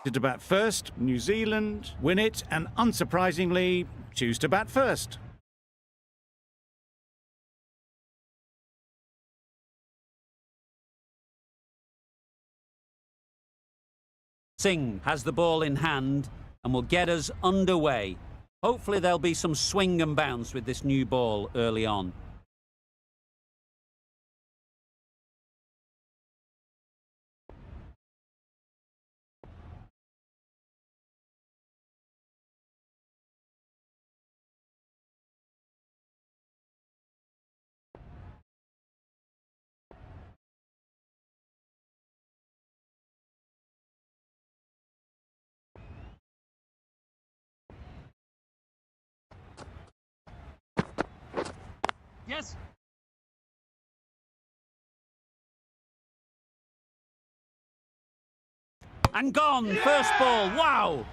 To bat first, New Zealand win it and unsurprisingly choose to bat first. Singh has the ball in hand and will get us underway. Hopefully there'll be some swing and bounce with this new ball early on. Yes. And gone, first ball, wow!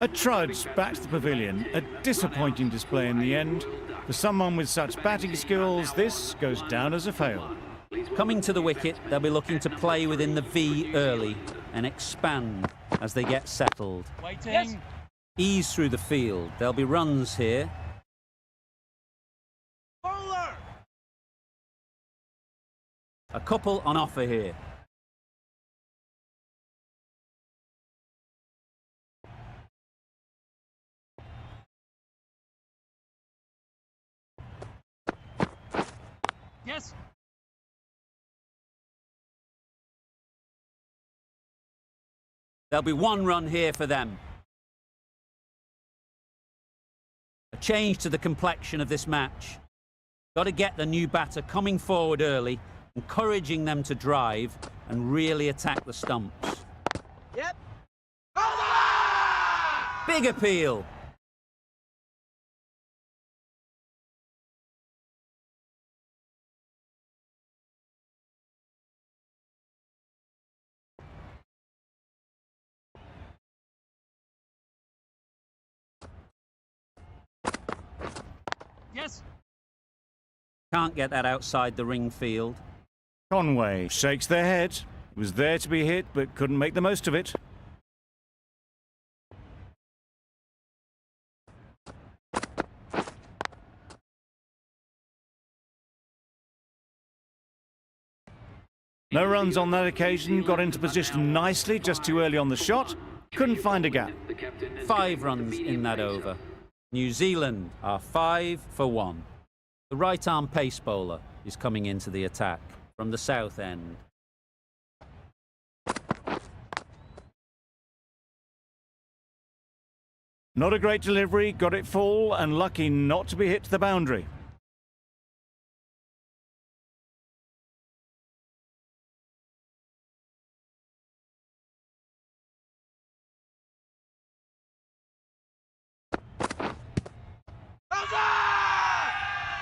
A trudge back to the pavilion, a disappointing display in the end. For someone with such batting skills, this goes down as a fail. Coming to the wicket, they'll be looking to play within the V early and expand as they get settled. Waiting. Yes. Ease through the field. There'll be runs here. Bowler. A couple on offer here. Yes. There'll be one run here for them. A change to the complexion of this match. Got to get the new batter coming forward early, encouraging them to drive and really attack the stumps. Yep. Big appeal. Yes. Can't get that outside the ring field. Conway shakes their head. He was there to be hit, but couldn't make the most of it. No runs on that occasion, got into position nicely, just too early on the shot. Couldn't find a gap. 5 runs in that over. New Zealand are 5 for 1. The right-arm pace bowler is coming into the attack from the south end. Not a great delivery, got it full and lucky not to be hit to the boundary.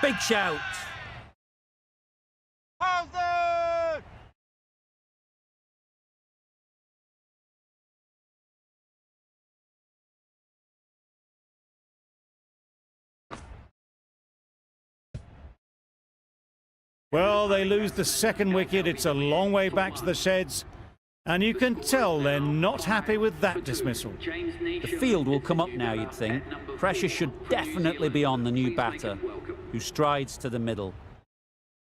Big shout. How's it? Well, they lose the second wicket. It's a long way back to the sheds. And you can tell they're not happy with that dismissal. The field will come up now, you'd think. Pressure should definitely be on the new batter, who strides to the middle.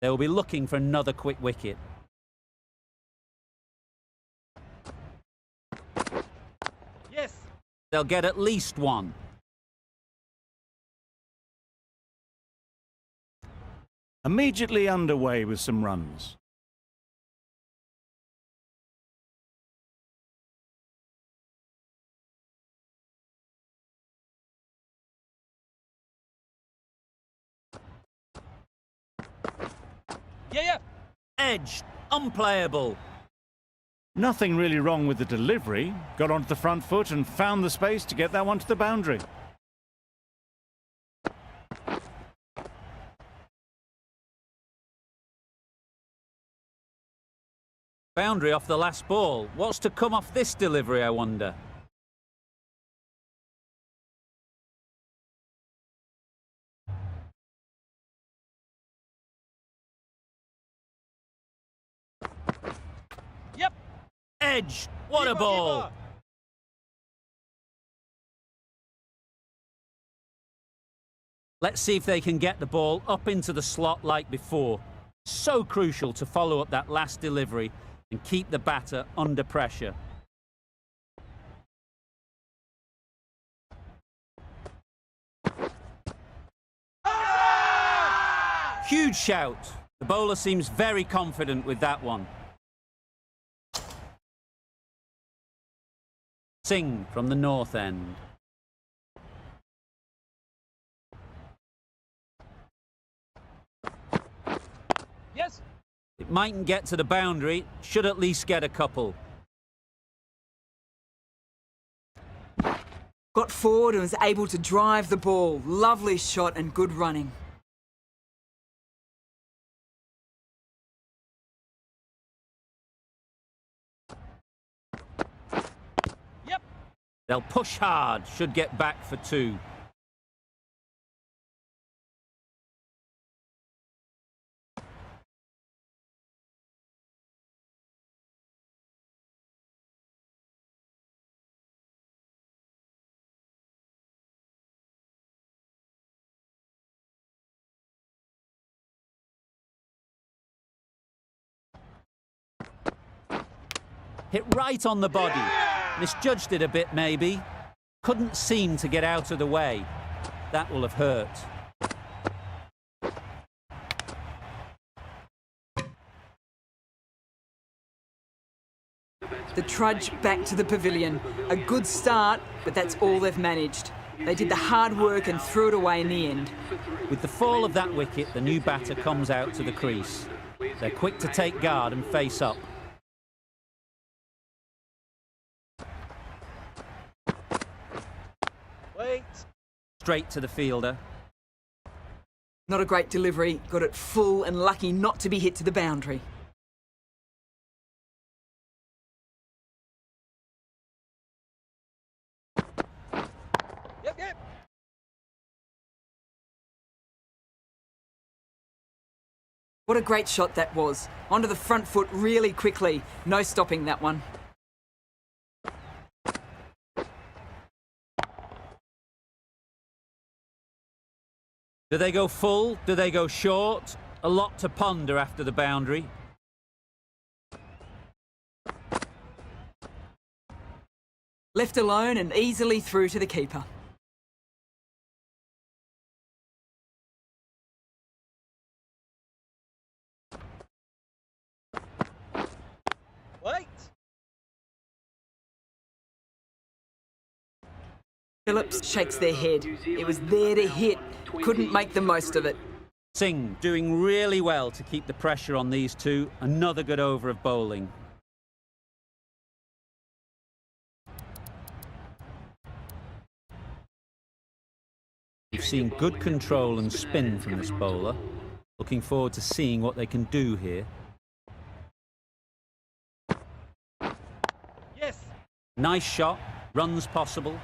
They will be looking for another quick wicket. Yes. They'll get at least one. Immediately underway with some runs. Yeah. Edged, unplayable. Nothing really wrong with the delivery. Got onto the front foot and found the space to get that one to the boundary. Boundary off the last ball. What's to come off this delivery, I wonder? Yep. Edge! What a Keeper, ball! keeper. Let's see if they can get the ball up into the slot like before. So crucial to follow up that last delivery and keep the batter under pressure. Huge shout. The bowler seems very confident with that one. Singh from the north end. Yes. It mightn't get to the boundary, should at least get a couple. Got forward and was able to drive the ball. Lovely shot and good running. Yep. They'll push hard, should get back for two. Hit right on the body. Misjudged it a bit, maybe. Couldn't seem to get out of the way. That will have hurt. The trudge back to the pavilion. A good start, but that's all they've managed. They did the hard work and threw it away in the end. With the fall of that wicket, the new batter comes out to the crease. They're quick to take guard and face up. Wait. Straight to the fielder. Not a great delivery. Got it full and lucky not to be hit to the boundary. Yep, yep. What a great shot that was. Onto the front foot really quickly. No stopping that one. Do they go full? Do they go short? A lot to ponder after the boundary. Left alone and easily through to the keeper. Wait. Phillips shakes their head. It was there to hit. Couldn't make the most of it. Singh doing really well to keep the pressure on these two. Another good over of bowling. We've seen good control and spin from this bowler. Looking forward to seeing what they can do here. Yes. Nice shot, runs possible.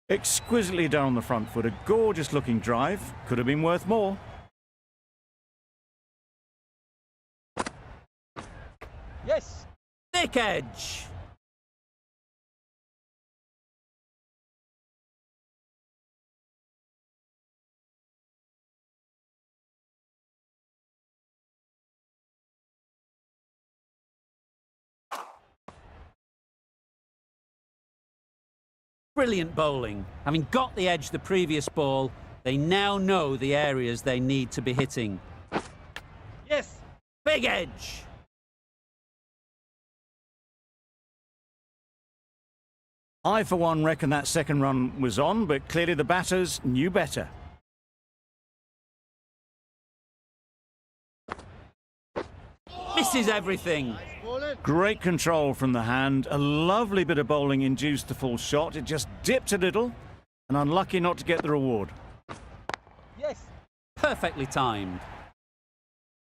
Exquisitely done on the front foot. A gorgeous looking drive. Could have been worth more. Yes. Thick edge. Brilliant bowling. Having got the edge the previous ball, they now know the areas they need to be hitting. Yes. Big edge. I, for one, reckon that second run was on, but clearly the batters knew better. Misses everything. Bowling. Great control from the hand. A lovely bit of bowling induced the full shot. It just dipped a little and unlucky not to get the reward. Yes. Perfectly timed.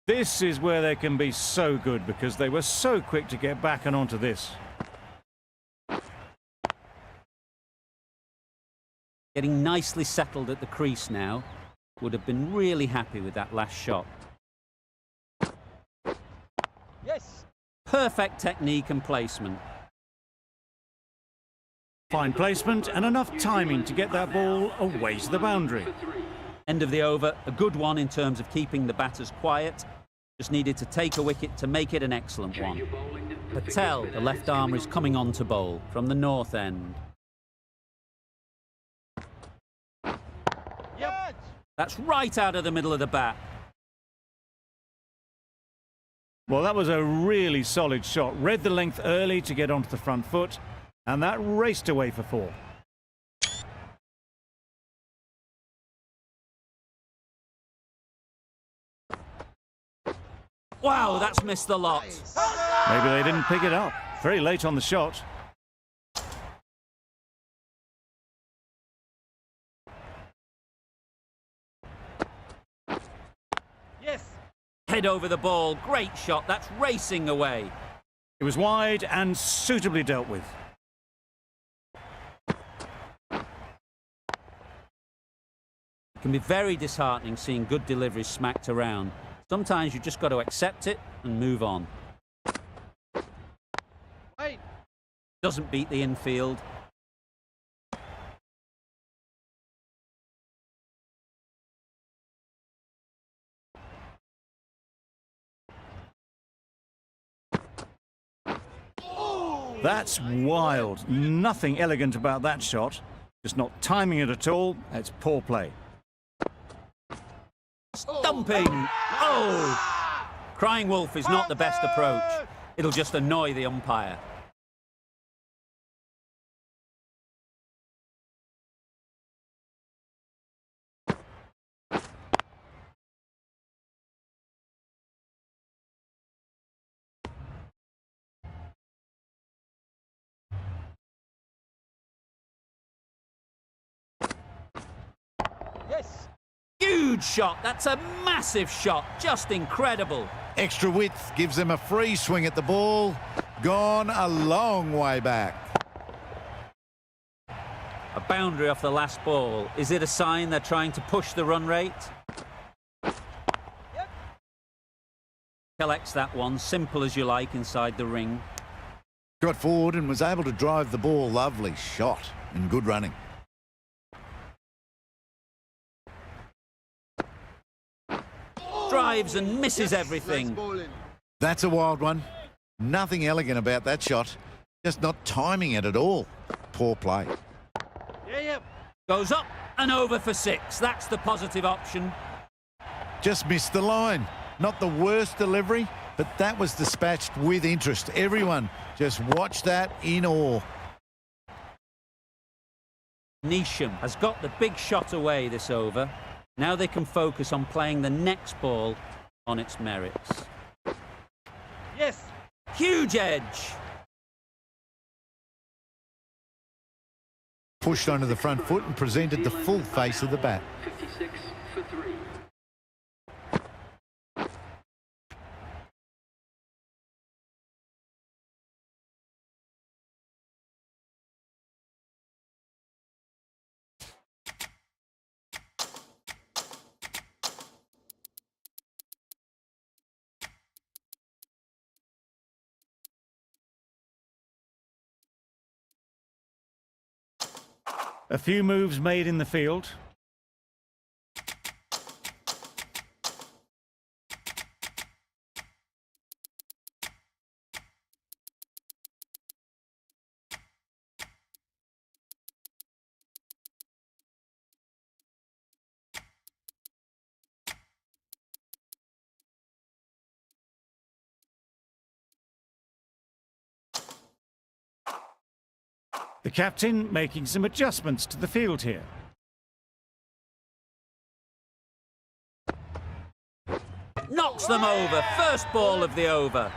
This is where they can be so good because they were so quick to get back and onto this. Getting nicely settled at the crease now. Would have been really happy with that last shot. Yes. Perfect technique and placement. Fine placement and enough timing to get that ball away to the boundary. End of the over, a good one in terms of keeping the batters quiet. Just needed to take a wicket to make it an excellent one. Patel, the left armer, is coming on to bowl from the north end. Yep. That's right out of the middle of the bat. Well, that was a really solid shot. Read the length early to get onto the front foot, and that raced away for 4. Wow, that's missed the lot. Maybe they didn't pick it up. Very late on the shot. Yes. Head over the ball, great shot, that's racing away. It was wide and suitably dealt with. It can be very disheartening seeing good deliveries smacked around. Sometimes you just got to accept it and move on. Wait. Doesn't beat the infield. That's wild. Nothing elegant about that shot. Just not timing it at all. It's poor play. Stumping! Oh! Crying wolf is not the best approach. It'll just annoy the umpire. Yes. Huge shot. That's a massive shot. Just incredible. Extra width gives them a free swing at the ball. Gone a long way back. A boundary off the last ball. Is it a sign they're trying to push the run rate? Yep. Collects that one, simple as you like, inside the ring. Got forward and was able to drive the ball. Lovely shot and good running. Drives and misses everything. That's a wild one. Nothing elegant about that shot. Just not timing it at all. Poor play. Yeah, yep. Goes up and over for 6. That's the positive option. Just missed the line. Not the worst delivery, but that was dispatched with interest. Everyone just watched that in awe. Neesham has got the big shot away this over. Now they can focus on playing the next ball on its merits. Yes. Huge edge. Pushed onto the front foot and presented the full face of the bat. 56 for 3. A few moves made in the field. The captain making some adjustments to the field here. Knocks them over. First ball of the over.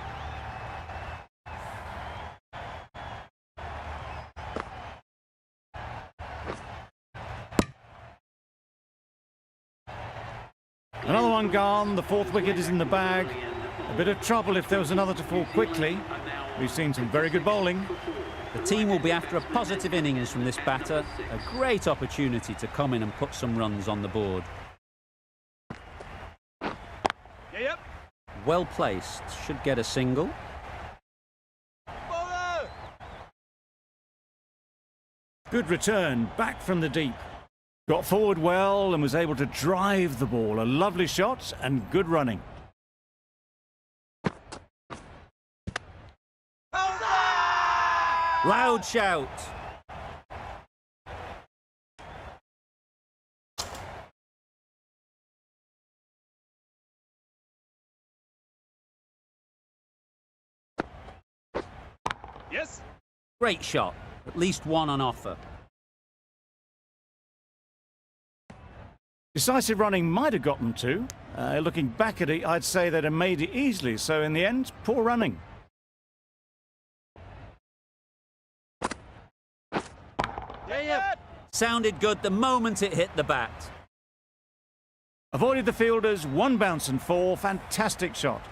Another one one gone, the fourth wicket is in the bag. A bit of trouble if there was another to fall quickly. We've seen some very good bowling. The team will be after a positive innings from this batter. A great opportunity to come in and put some runs on the board. Yep. Well placed, should get a single. Bowler! Good return, back from the deep. Got forward well and was able to drive the ball. A lovely shot and good running. Loud shout. Yes. Great shot. At least one on offer. Decisive running might have got them two. Looking back at it, I'd say they'd have made it easily. So in the end, poor running. Yeah. Sounded good the moment it hit the bat. Avoided the fielders, one bounce and four. Fantastic shot.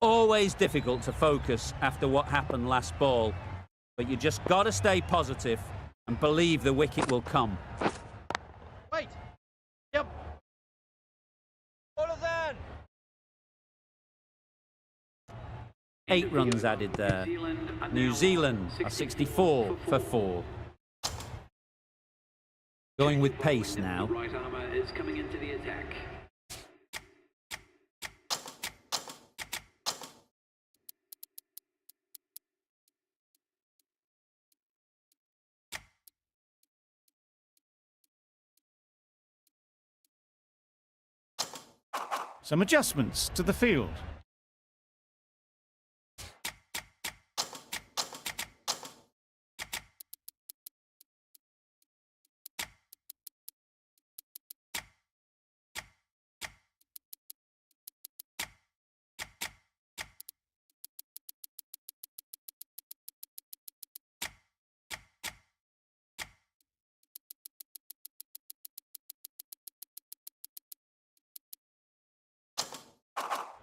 Always difficult to focus after what happened last ball, but you just got to stay positive and believe the wicket will come. Wait. Yep. Bowler then. 8 runs added there. New Zealand are 64 for 4. Going with pace now. Right armour is coming into the attack. Some adjustments to the field.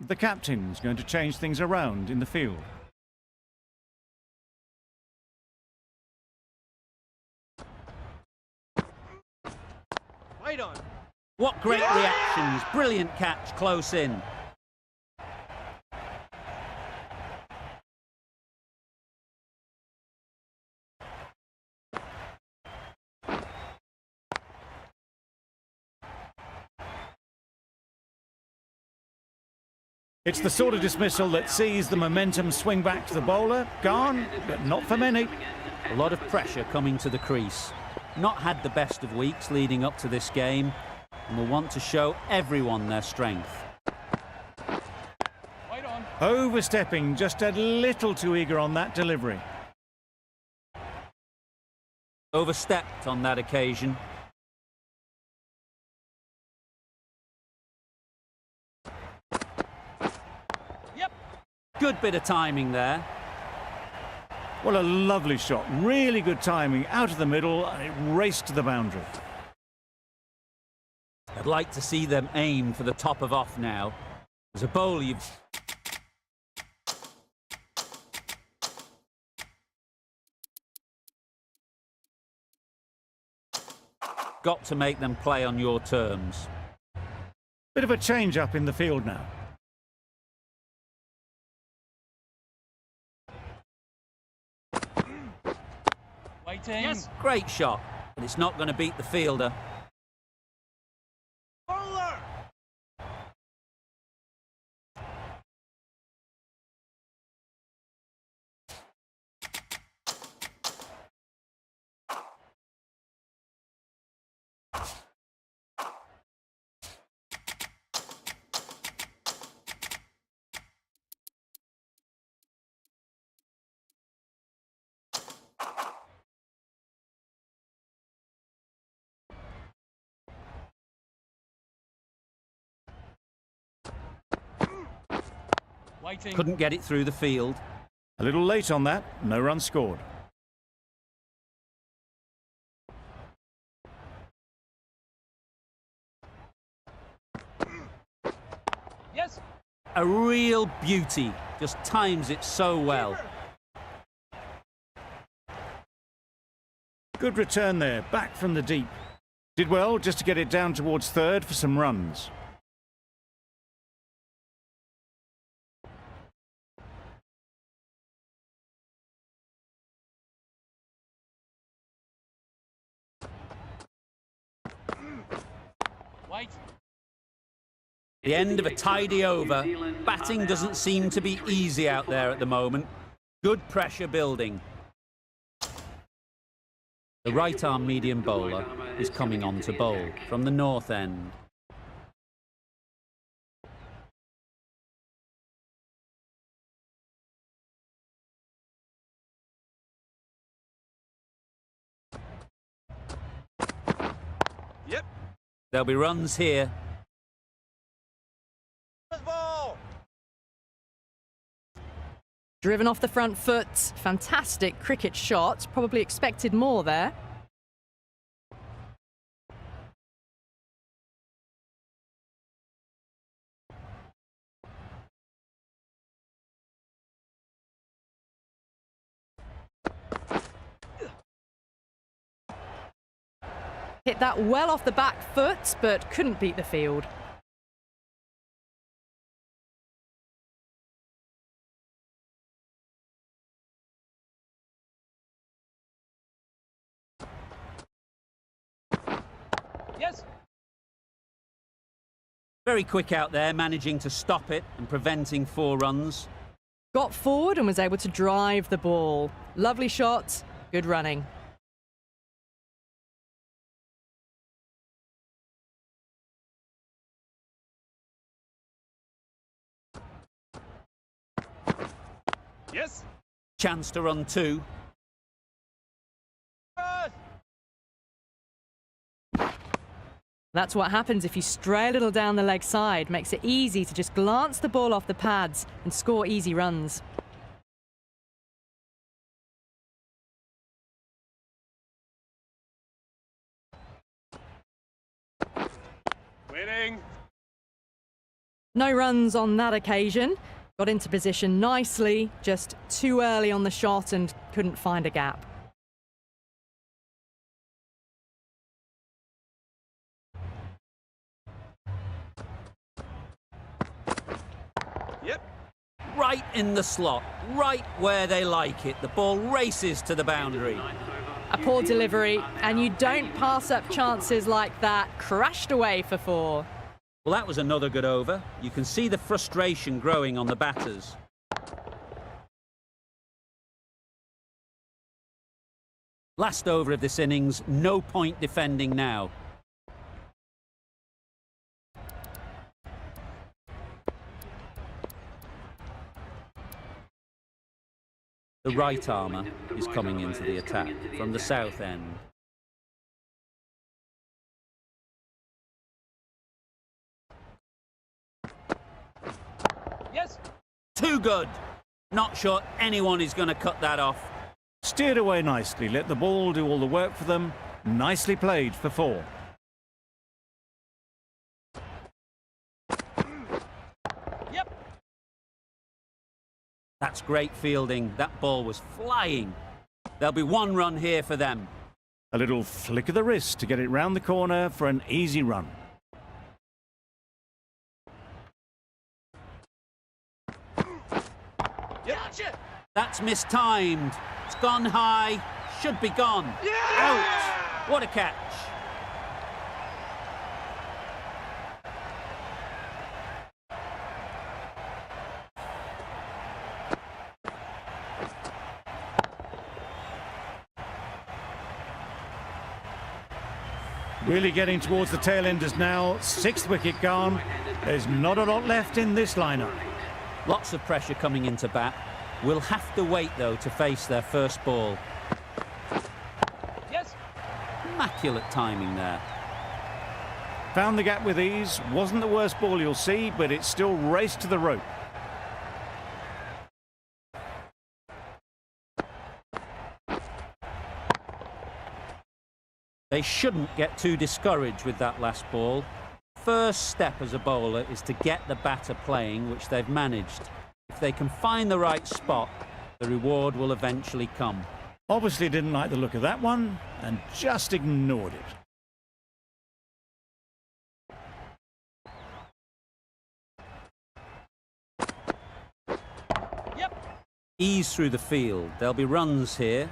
The captain's going to change things around in the field. Wait on. What great reactions. Brilliant catch close in. It's the sort of dismissal that sees the momentum swing back to the bowler. Gone, but not for many. A lot of pressure coming to the crease. Not had the best of weeks leading up to this game and will want to show everyone their strength. Wait on. Overstepping, just a little too eager on that delivery. Overstepped on that occasion. Yep. Good bit of timing there. Well, a lovely shot. Really good timing. Out of the middle, and it raced to the boundary. I'd like to see them aim for the top of off now. As a bowler, you've... got to make them play on your terms. Bit of a change up in the field now. Waiting. Yes, great shot, but it's not going to beat the fielder. Bowler. Waiting. Couldn't get it through the field. A little late on that, no run scored. Yes. A real beauty, just times it so well. Good return there, back from the deep. Did well just to get it down towards third for some runs. Wait. The end of a tidy over. Batting doesn't seem to be easy out there at the moment. Good pressure building. The right-arm medium bowler is coming on to bowl from the north end. Yep. There'll be runs here. Ball. Driven off the front foot. Fantastic cricket shot. Probably expected more there. Hit that well off the back foot, but couldn't beat the field. Yes. Very quick out there, managing to stop it and preventing 4 runs. Got forward and was able to drive the ball. Lovely shot, good running. Yes. Chance to run 2. That's what happens if you stray a little down the leg side. Makes it easy to just glance the ball off the pads and score easy runs. Winning. No runs on that occasion. Got into position nicely, just too early on the shot and couldn't find a gap. Yep. Right in the slot, right where they like it. The ball races to the boundary. A poor delivery, and you don't pass up chances like that. Crashed away for 4. Well, that was another good over. You can see the frustration growing on the batters. Last over of this innings, no point defending now. The right armour is coming into the attack from the south end. Yes. Too good. Not sure anyone is going to cut that off. Steered away nicely, let the ball do all the work for them. Nicely played for 4. Yep. That's great fielding. That ball was flying. There'll be 1 run here for them. A little flick of the wrist to get it round the corner for an easy run. Yep. That's mistimed. It's gone high. Should be gone. Out. What a catch. Really getting towards the tail enders now. 6th wicket gone. There's not a lot left in this lineup. Lots of pressure coming into bat. We'll have to wait, though, to face their first ball. Yes. Immaculate timing there. Found the gap with ease. Wasn't the worst ball you'll see, but it still raced to the rope. They shouldn't get too discouraged with that last ball. First step as a bowler is to get the batter playing, which they've managed. If they can find the right spot, the reward will eventually come. Obviously didn't like the look of that one and just ignored it. Ease through the field. There'll be runs here.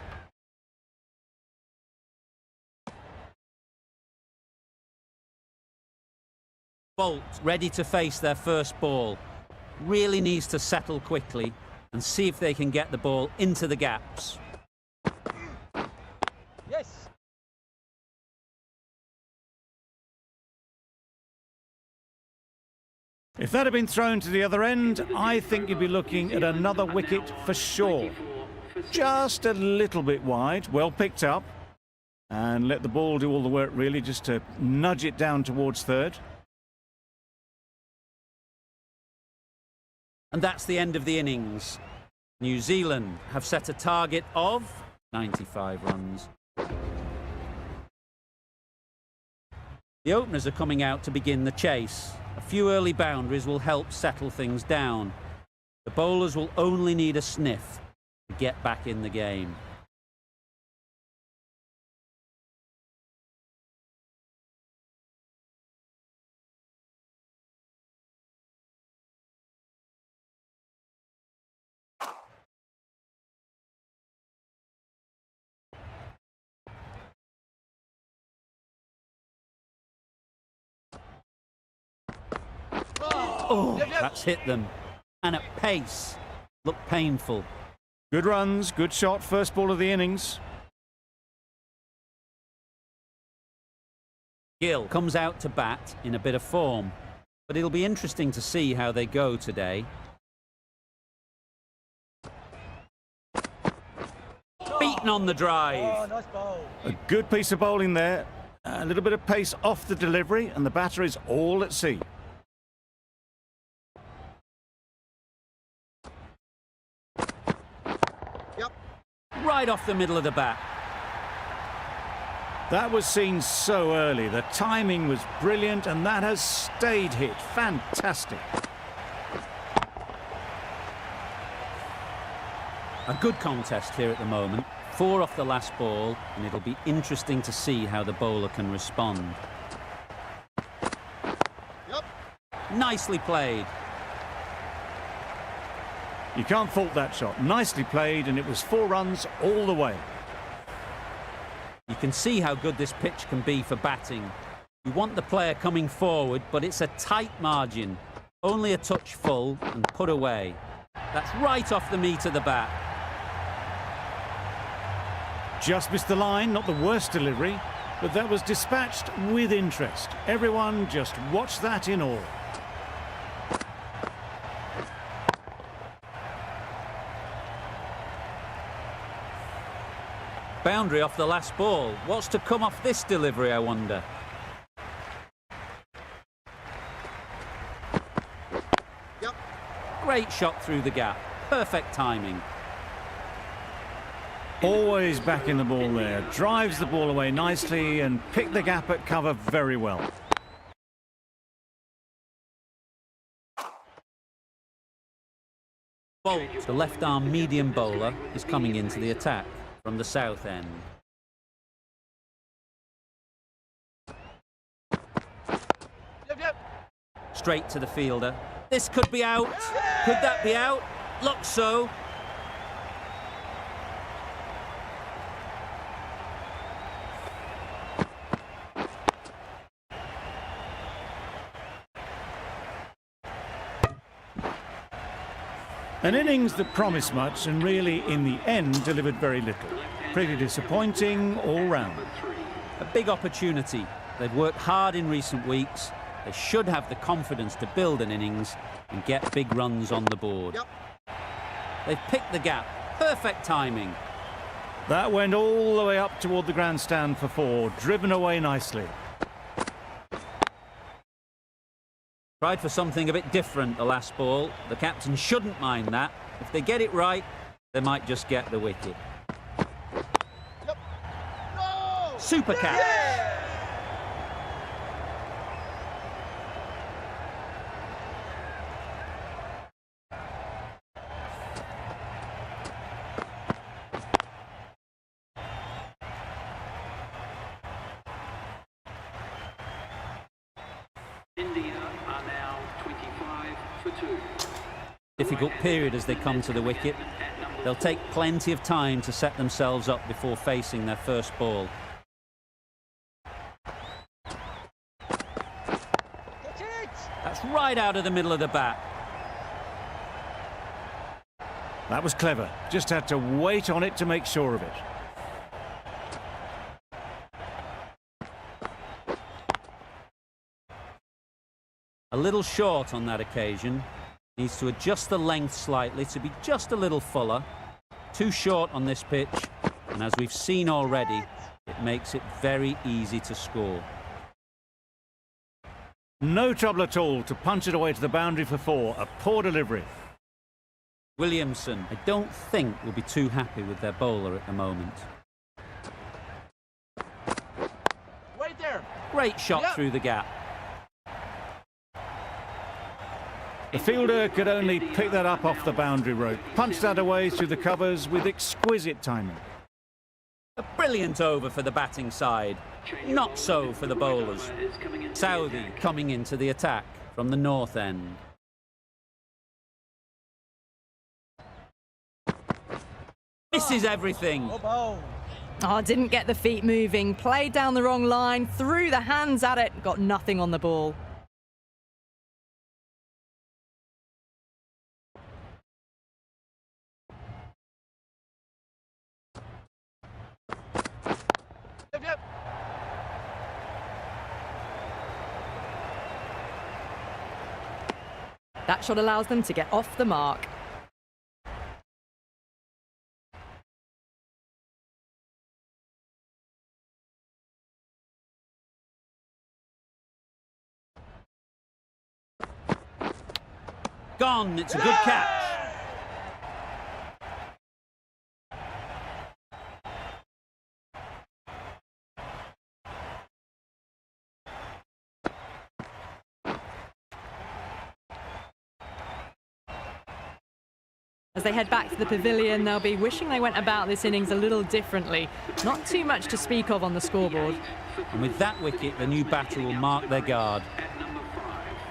Bolt ready to face their first ball. Really needs to settle quickly and see if they can get the ball into the gaps. Yes. If that had been thrown to the other end, I think you'd be looking at another wicket for sure. Just a little bit wide, well picked up. And let the ball do all the work really, just to nudge it down towards third. And that's the end of the innings. New Zealand have set a target of 95 runs. The openers are coming out to begin the chase. A few early boundaries will help settle things down. The bowlers will only need a sniff to get back in the game. Oh, that's hit them. And at pace. Look painful. Good runs, good shot, first ball of the innings. Gill comes out to bat in a bit of form, but it'll be interesting to see how they go today. Beaten on the drive. Nice bowl. A good piece of bowling there. A little bit of pace off the delivery, and the batter is all at sea. Right off the middle of the bat. That was seen so early. The timing was brilliant, and that has stayed hit. Fantastic. A good contest here at the moment. 4 off the last ball, and it'll be interesting to see how the bowler can respond. Nicely played. You can't fault that shot. Nicely played, and it was 4 runs all the way. You can see how good this pitch can be for batting. You want the player coming forward, but it's a tight margin. Only a touch full and put away. That's right off the meat of the bat. Just missed the line, not the worst delivery, but that was dispatched with interest. Everyone just watched that in awe. Boundary off the last ball. What's to come off this delivery, I wonder? Great shot through the gap. Perfect timing. Always back in the ball there. Drives the ball away nicely and picked the gap at cover very well. Bolt, the left-arm medium bowler, is coming into the attack from the south end. Straight to the fielder. This could be out. Could that be out? Looks so. An innings that promised much and really, in the end, delivered very little. Pretty disappointing all round. A big opportunity. They've worked hard in recent weeks. They should have the confidence to build an innings and get big runs on the board. They've picked the gap. Perfect timing. That went all the way up toward the grandstand for 4, driven away nicely. Tried for something a bit different the last ball. The captain shouldn't mind that. If they get it right, they might just get the wicket. Super catch. India are now 25 for 2. Difficult period as they come to the wicket. They'll take plenty of time to set themselves up before facing their first ball. That's right out of the middle of the bat. That was clever. Just had to wait on it to make sure of it. A little short on that occasion. Needs to adjust the length slightly to be just a little fuller. Too short on this pitch, and as we've seen already, it makes it very easy to score. No trouble at all to punch it away to the boundary for 4. A poor delivery. Williamson, I don't think, will be too happy with their bowler at the moment. Wait there. Great shot Yep. through the gap. The fielder could only pick that up off the boundary rope. Punched that away through the covers with exquisite timing. A brilliant over for the batting side. Not so for the bowlers. Saudi coming into the attack from the north end. Misses everything. Oh, didn't get the feet moving. Played down the wrong line. Threw the hands at it. Got nothing on the ball. Yep. That shot allows them to get off the mark. Gone. It's a good catch. As they head back to the pavilion, they'll be wishing they went about this innings a little differently. Not too much to speak of on the scoreboard. And with that wicket, the new batter will mark their guard.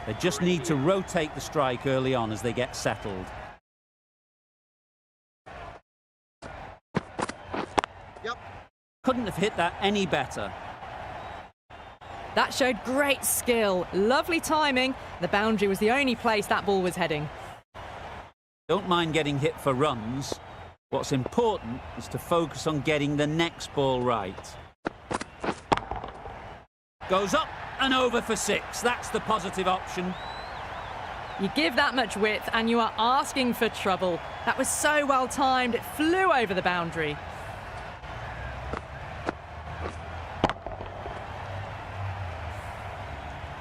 They just need to rotate the strike early on as they get settled. Yep. Couldn't have hit that any better. That showed great skill. Lovely timing. The boundary was the only place that ball was heading. Don't mind getting hit for runs. What's important is to focus on getting the next ball right. Goes up and over for 6. That's the positive option. You give that much width and you are asking for trouble. That was so well timed. It flew over the boundary.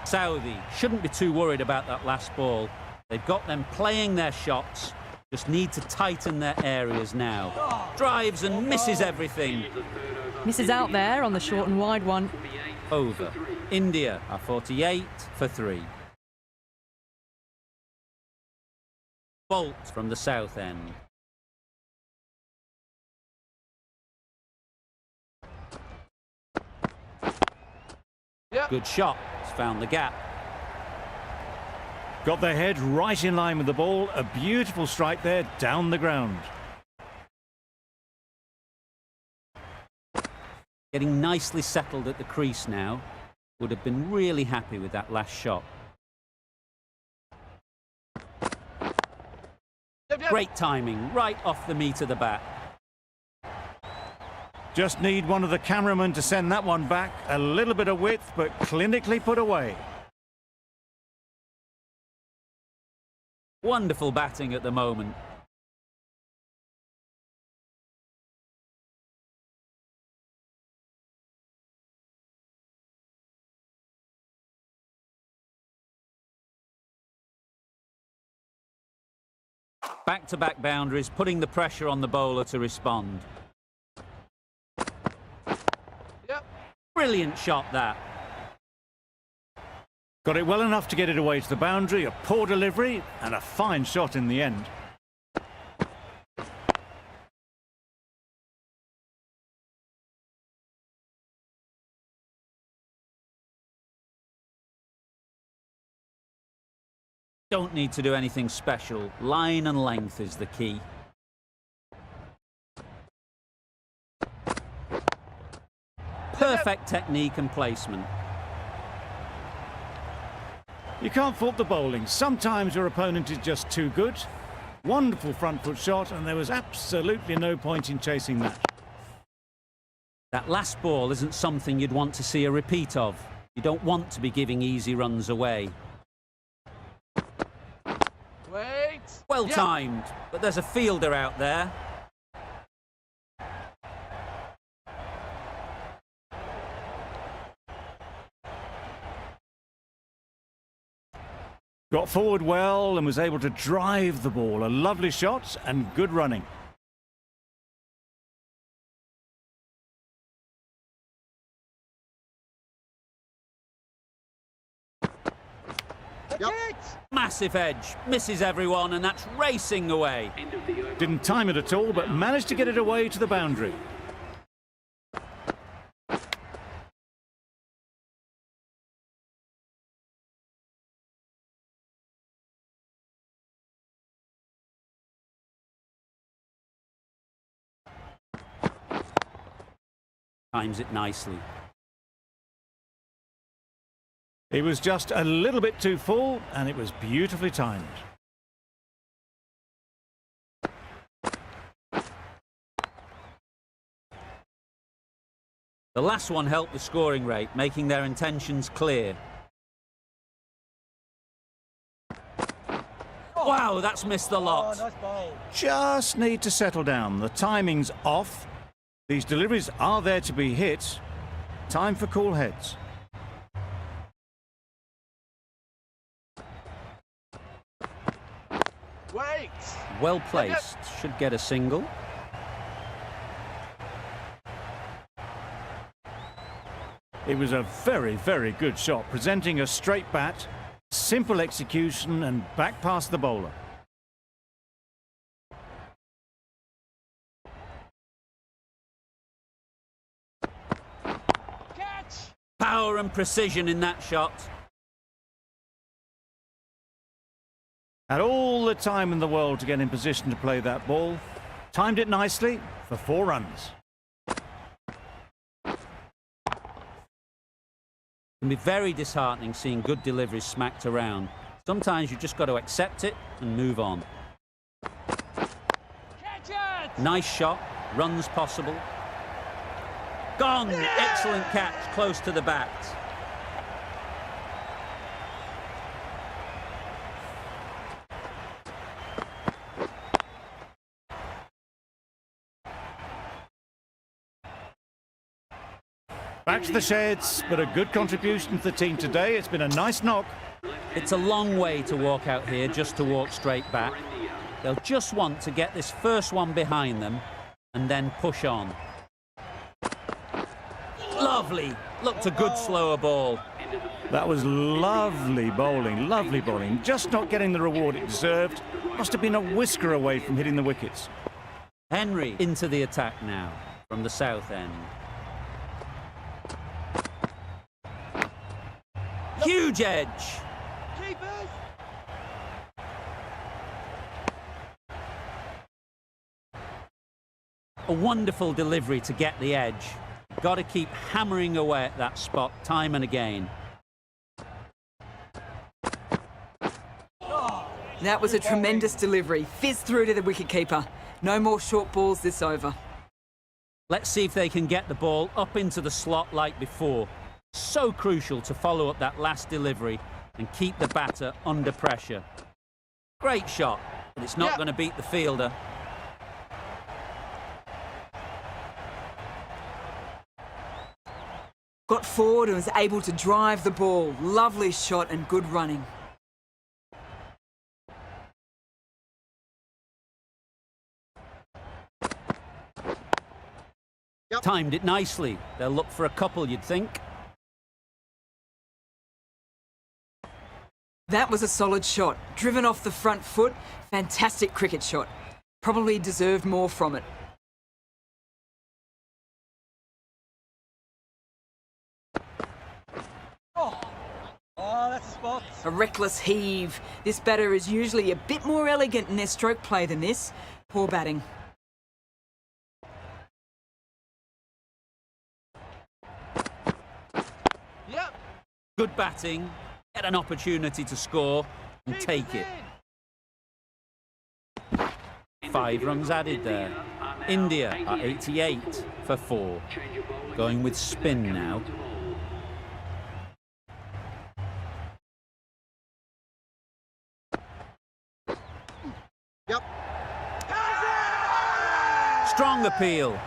Saudi shouldn't be too worried about that last ball. They've got them playing their shots. Just need to tighten their areas now. Drives and misses everything. Misses out there on the short and wide one. Over. India are 48 for 3. Bolt from the south end. Yep. Good shot. It's found the gap. Got their head right in line with the ball. A beautiful strike there down the ground. Getting nicely settled at the crease now. Would have been really happy with that last shot. Yep. Great timing, right off the meat of the bat. Just need one of the cameramen to send that one back. A little bit of width, but clinically put away. Wonderful batting at the moment. Back-to-back boundaries, putting the pressure on the bowler to respond. Yep. Brilliant shot, that. Got it well enough to get it away to the boundary, a poor delivery, and a fine shot in the end. Don't need to do anything special. Line and length is the key. Perfect technique and placement. You can't fault the bowling. Sometimes your opponent is just too good. Wonderful front foot shot, and there was absolutely no point in chasing that. That last ball isn't something you'd want to see a repeat of. You don't want to be giving easy runs away. Wait. Well Yeah. timed, but there's a fielder out there. Got forward well and was able to drive the ball. A lovely shot and good running. Yep. Massive edge, misses everyone, and that's racing away. End of the over. Didn't time it at all, but managed to get it away to the boundary. Times it nicely. It was just a little bit too full, and it was beautifully timed. The last one helped the scoring rate, making their intentions clear. Wow, that's missed the lot. Nice ball. Just need to settle down. The timing's off. These deliveries are there to be hit. Time for cool heads. Wait. Well placed, should get a single. It was a very, very good shot, presenting a straight bat, simple execution, and back past the bowler. Catch. Power and precision in that shot. Had all the time in the world to get in position to play that ball. Timed it nicely for 4 runs. It can be very disheartening seeing good deliveries smacked around. Sometimes you just got to accept it and move on. Catch it. Nice shot, runs possible. Gone! Excellent catch, close to the bat. Back to the sheds, but a good contribution to the team today. It's been a nice knock. It's a long way to walk out here just to walk straight back. They'll just want to get this first one behind them and then push on. Lovely! Looked a good slower ball. That was lovely bowling. Just not getting the reward it deserved. Must have been a whisker away from hitting the wickets. Henry into the attack now from the south end. Huge edge! Keepers. A wonderful delivery to get the edge. Got to keep hammering away at that spot time and again. That was a tremendous delivery. Fizzed through to the wicketkeeper. No more short balls this over. Let's see if they can get the ball up into the slot like before. So crucial to follow up that last delivery and keep the batter under pressure. Great shot, but it's not going to beat the fielder. Got forward and was able to drive the ball. Lovely shot and good running. Yep. Timed it nicely. They'll look for a couple, you'd think. That was a solid shot. Driven off the front foot. Fantastic cricket shot. Probably deserved more from it. Oh, that's a spot. A reckless heave. This batter is usually a bit more elegant in their stroke play than this. Poor batting. Yep. Good batting. Get an opportunity to score and take it. 5 runs added there. India are 88 for 4. Going with spin now. Yep. Strong appeal.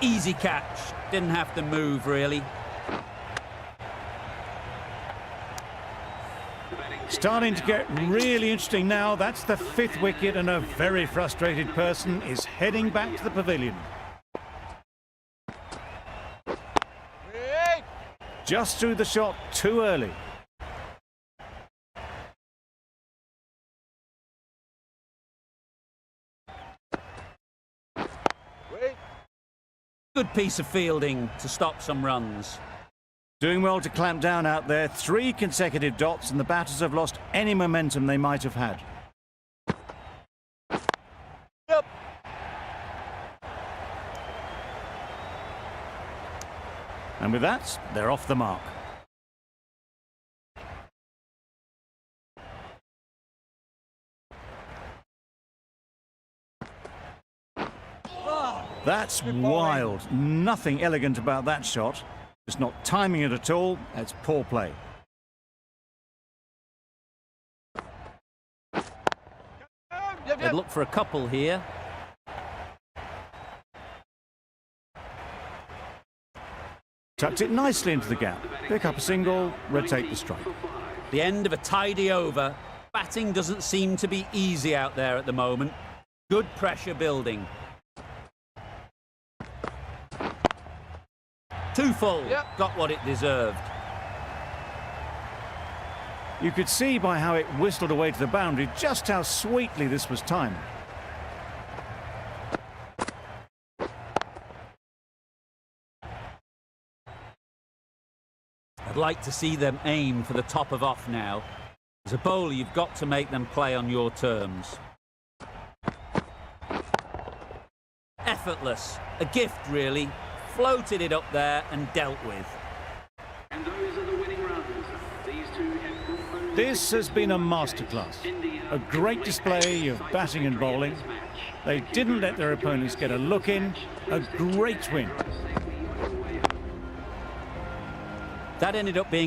Easy catch. Didn't have to move, really. Starting to get really interesting now. That's the 5th wicket, and a very frustrated person is heading back to the pavilion. Wait. Just threw the shot too early. Wait. Good piece of fielding to stop some runs. Doing well to clamp down out there. 3 consecutive dots, and the batters have lost any momentum they might have had. Yep. And with that, they're off the mark. That's wild. Nothing elegant about that shot. Just not timing it at all. That's poor play. They'd look for a couple here. Tucked it nicely into the gap. Pick up a single, rotate the strike. The end of a tidy over. Batting doesn't seem to be easy out there at the moment. Good pressure building. 2 full. Yep. Got what it deserved. You could see by how it whistled away to the boundary just how sweetly this was timed. I'd like to see them aim for the top of off now. As a bowler, you've got to make them play on your terms. Effortless. A gift, really. Floated it up there and dealt with. And those are the winning runs. These two have brought home This has been a masterclass. A great display of batting and bowling. They didn't let their opponents get a look in. A great win. That ended up being